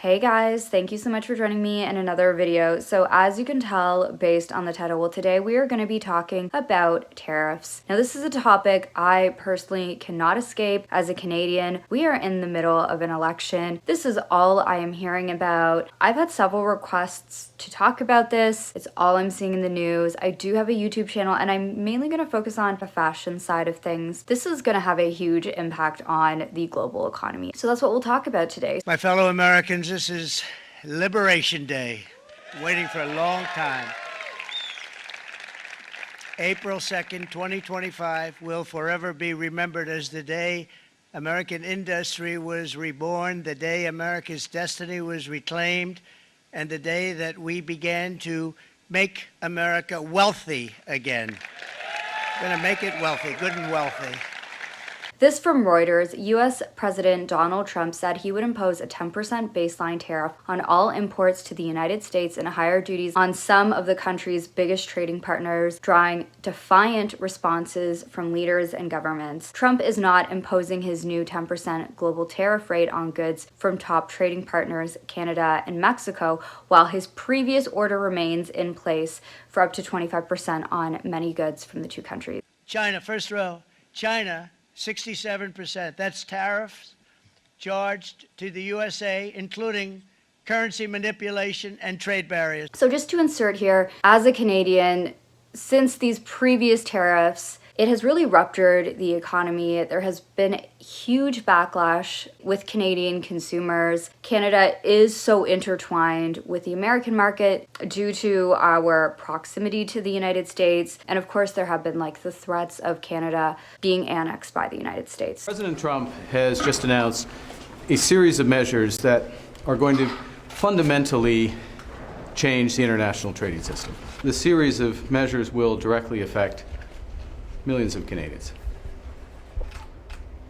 Hey guys, thank you so much for joining me in another video. So as you can tell based on the title, well, today we are going to be talking about tariffs. Now this is a topic I personally cannot escape as a Canadian. We are in the middle of an election. This is all I am hearing about. I've had several requests to talk about this. It's all I'm seeing in the news. I do have a YouTube channel and I'm mainly going to focus on the fashion side of things. This is going to have a huge impact on the global economy. So that's what we'll talk about today. My fellow Americans, this is Liberation Day, waiting for a long time. April 2nd, 2025 will forever be remembered as the day American industry was reborn, the day America's destiny was reclaimed, and the day that we began to make America wealthy again. We're going to make it wealthy, good and wealthy. This from Reuters. U.S. President Donald Trump said he would impose a 10% baseline tariff on all imports to the United States and higher duties on some of the country's biggest trading partners, drawing defiant responses from leaders and governments. Trump is not imposing his new 10% global tariff rate on goods from top trading partners, Canada and Mexico, while his previous order remains in place for up to 25% on many goods from the two countries. China, first row, China, 67%. That's tariffs charged to the USA, including currency manipulation and trade barriers. So just to insert here, as a Canadian, since these previous tariffs, it has really ruptured the economy. There has been huge backlash with Canadian consumers. Canada is so intertwined with the American market due to our proximity to the United States. And of course, there have been like the threats of Canada being annexed by the United States. President Trump has just announced a series of measures that are going to fundamentally change the international trading system. The series of measures will directly affect millions of Canadians.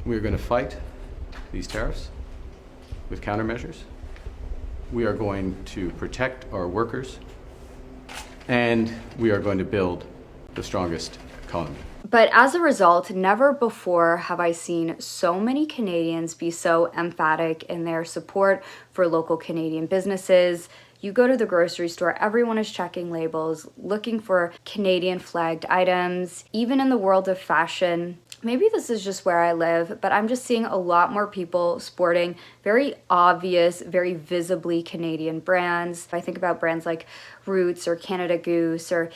We are going to fight these tariffs with countermeasures. We are going to protect our workers, and we are going to build the strongest economy. But as a result, never before have I seen so many Canadians be so emphatic in their support for local Canadian businesses. You go to the grocery store, everyone is checking labels, looking for Canadian flagged items. Even in the world of fashion, maybe this is just where I live, but I'm just seeing a lot more people sporting very obvious, very visibly Canadian brands. I think about brands like Roots or Canada Goose or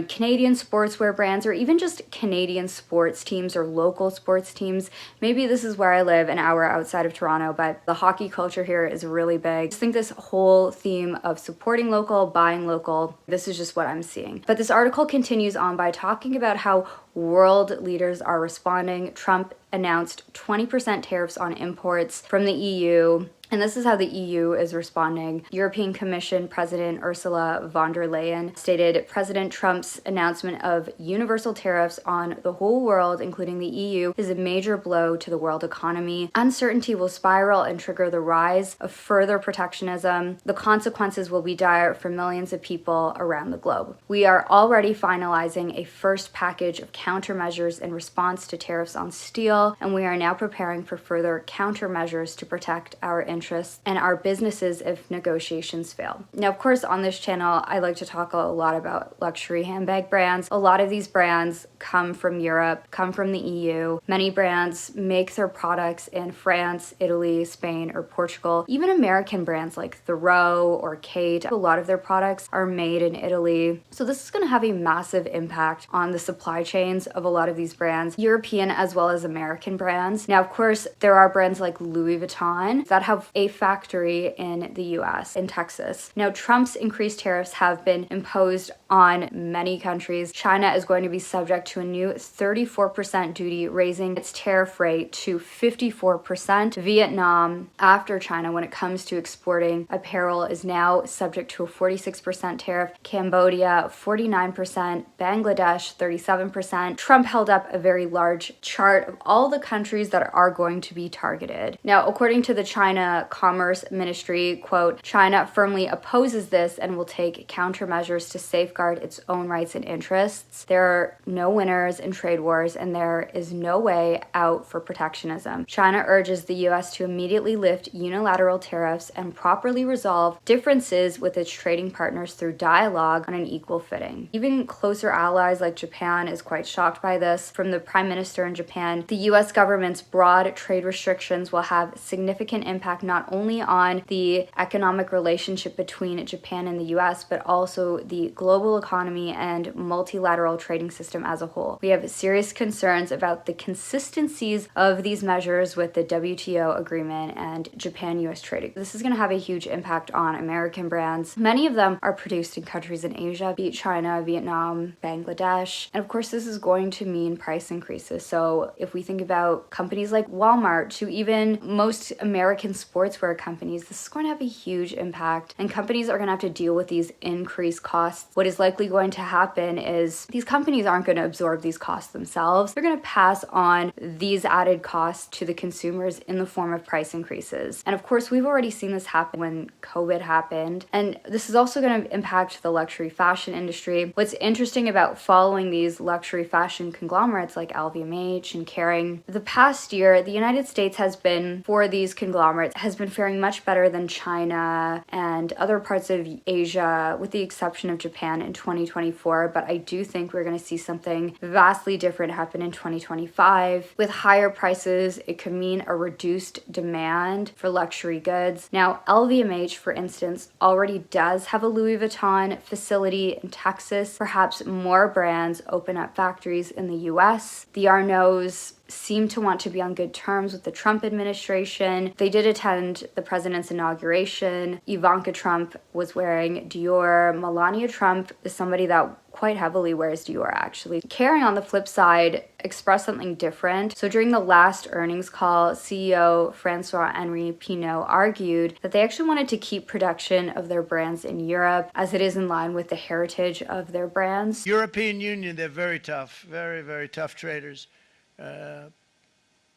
Canadian sportswear brands, or even just Canadian sports teams or local sports teams. Maybe this is where I live, an hour outside of Toronto, but the hockey culture here is really big. I just think this whole theme of supporting local, buying local, this is just what I'm seeing. But this article continues on by talking about how world leaders are responding. Trump announced 20% tariffs on imports from the EU. And this is how the EU is responding. European Commission President Ursula von der Leyen stated President Trump's announcement of universal tariffs on the whole world, including the EU, is a major blow to the world economy. Uncertainty will spiral and trigger the rise of further protectionism. The consequences will be dire for millions of people around the globe. We are already finalizing a first package of countermeasures in response to tariffs on steel, and we are now preparing for further countermeasures to protect our interests and our businesses if negotiations fail. Now, of course, on this channel, I like to talk a lot about luxury handbag brands. A lot of these brands come from Europe, come from the EU. Many brands make their products in France, Italy, Spain, or Portugal. Even American brands like Thoreau or Kate, a lot of their products are made in Italy. So this is going to have a massive impact on the supply chains of a lot of these brands, European as well as American brands. Now, of course, there are brands like Louis Vuitton that have a factory in the US, in Texas. Now, Trump's increased tariffs have been imposed on many countries. China is going to be subject to a new 34% duty, raising its tariff rate to 54%. Vietnam, after China, when it comes to exporting apparel, is now subject to a 46% tariff. Cambodia, 49%. Bangladesh, 37%. Trump held up a very large chart of all the countries that are going to be targeted. Now, according to the China Commerce Ministry, quote, China firmly opposes this and will take countermeasures to safeguard its own rights and interests. There are no winners in trade wars, and there is no way out for protectionism. China urges the U.S. to immediately lift unilateral tariffs and properly resolve differences with its trading partners through dialogue on an equal footing. Even closer allies like Japan is quite shocked by this. From the Prime Minister in Japan, the U.S. government's broad trade restrictions will have significant impact not only on the economic relationship between Japan and the U.S., but also the global economy and multilateral trading system as a whole. We have serious concerns about the consistencies of these measures with the WTO agreement and Japan-U.S. trade. This is going to have a huge impact on American brands. Many of them are produced in countries in Asia, be it China, Vietnam, Bangladesh, and of course this is going to mean price increases. So if we think about companies like Walmart to even most American sportswear companies, this is going to have a huge impact, and companies are going to have to deal with these increased costs. What is likely going to happen is these companies aren't going to absorb these costs themselves. They're going to pass on these added costs to the consumers in the form of price increases. And of course, we've already seen this happen when COVID happened, and this is also going to impact the luxury fashion industry. What's interesting about following these luxury fashion conglomerates like LVMH and Kering, the past year, the United States has been, for these conglomerates, has been faring much better than China and other parts of Asia, with the exception of Japan in 2024. But I do think we're going to see something vastly different happen in 2025. With higher prices, it could mean a reduced demand for luxury goods. Now, LVMH, for instance, already does have a Louis Vuitton facility in Texas. Perhaps more brands open up factories in the US. The Arnauds seem to want to be on good terms with the Trump administration. They did attend the president's inauguration. Ivanka Trump was wearing Dior. Melania Trump is somebody that quite heavily wears Dior, actually. Kering, on the flip side, expressed something different. So during the last earnings call, CEO Francois-Henri Pinault argued that they actually wanted to keep production of their brands in Europe, as it is in line with the heritage of their brands. European Union, they're very tough, very, very tough traders.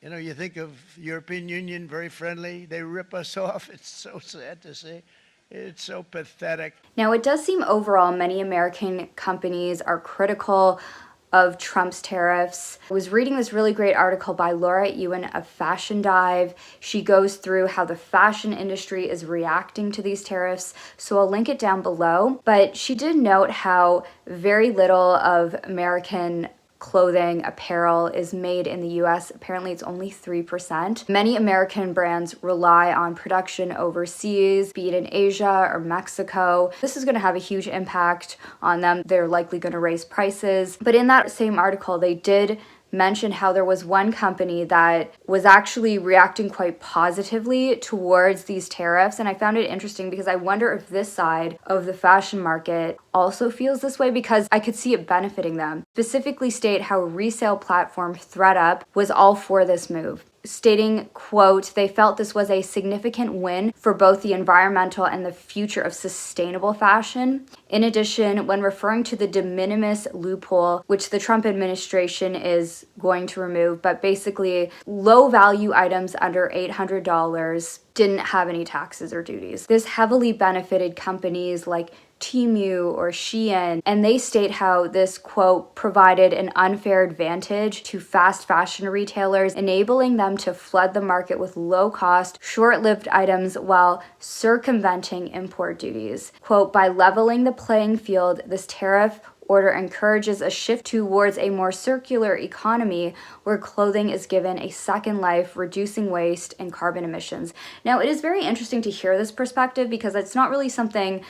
You think of European Union, very friendly. They rip us off. It's so sad to see. It's so pathetic. Now, it does seem overall many American companies are critical of Trump's tariffs. I was reading this really great article by Laura Ewan of Fashion Dive. She goes through how the fashion industry is reacting to these tariffs, so I'll link it down below. But she did note how very little of American clothing, apparel is made in the US. Apparently it's only 3%. Many American brands rely on production overseas, be it in Asia or Mexico. This is going to have a huge impact on them. They're likely going to raise prices. But in that same article, they did mentioned how there was one company that was actually reacting quite positively towards these tariffs. And I found it interesting because I wonder if this side of the fashion market also feels this way, because I could see it benefiting them. Specifically state how resale platform ThredUp was all for this move, stating, quote, they felt this was a significant win for both the environmental and the future of sustainable fashion. In addition, when referring to the de minimis loophole, which the Trump administration is going to remove, but basically low value items under $800 didn't have any taxes or duties. This heavily benefited companies like Temu or Shein, and they state how this, quote, provided an unfair advantage to fast fashion retailers, enabling them to flood the market with low-cost, short-lived items while circumventing import duties. Quote, by leveling the playing field, this tariff order encourages a shift towards a more circular economy where clothing is given a second life, reducing waste and carbon emissions. Now, it is very interesting to hear this perspective because it's not really something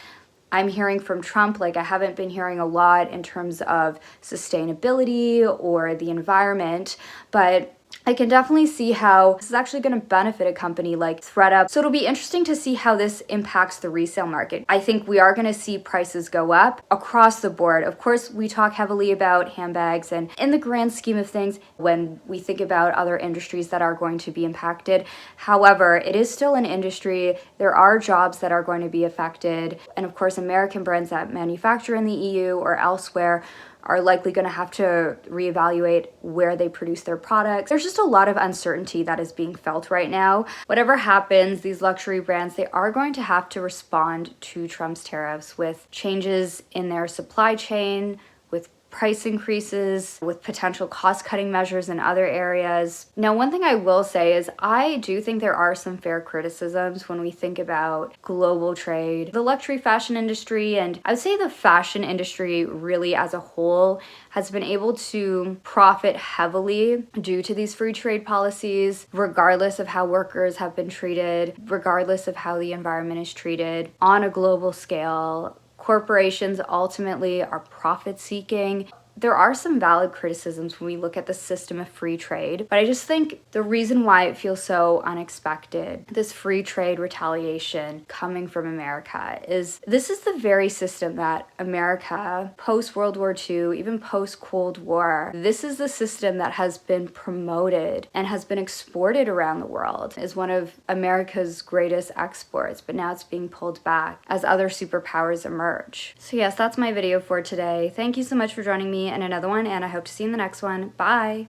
I'm hearing from Trump. Like, I haven't been hearing a lot in terms of sustainability or the environment, but I can definitely see how this is actually going to benefit a company like ThredUp. So it'll be interesting to see how this impacts the resale market. I think we are going to see prices go up across the board. Of course, we talk heavily about handbags, and in the grand scheme of things, when we think about other industries that are going to be impacted, however, it is still an industry. There are jobs that are going to be affected. And of course, American brands that manufacture in the EU or elsewhere are likely going to have to reevaluate where they produce their products. There's just a lot of uncertainty that is being felt right now. Whatever happens, these luxury brands, they are going to have to respond to Trump's tariffs with changes in their supply chain, with price increases, with potential cost-cutting measures in other areas. Now, one thing I will say is I do think there are some fair criticisms when we think about global trade. The luxury fashion industry, and I would say the fashion industry really as a whole, has been able to profit heavily due to these free trade policies, regardless of how workers have been treated, regardless of how the environment is treated on a global scale. Corporations ultimately are profit seeking. There are some valid criticisms when we look at the system of free trade, but I just think the reason why it feels so unexpected, this free trade retaliation coming from America, is this is the very system that America, post-World War II, even post-Cold War, this is the system that has been promoted and has been exported around the world, is one of America's greatest exports, but now it's being pulled back as other superpowers emerge. So yes, that's my video for today. Thank you so much for joining me in another one, and I hope to see you in the next one. Bye!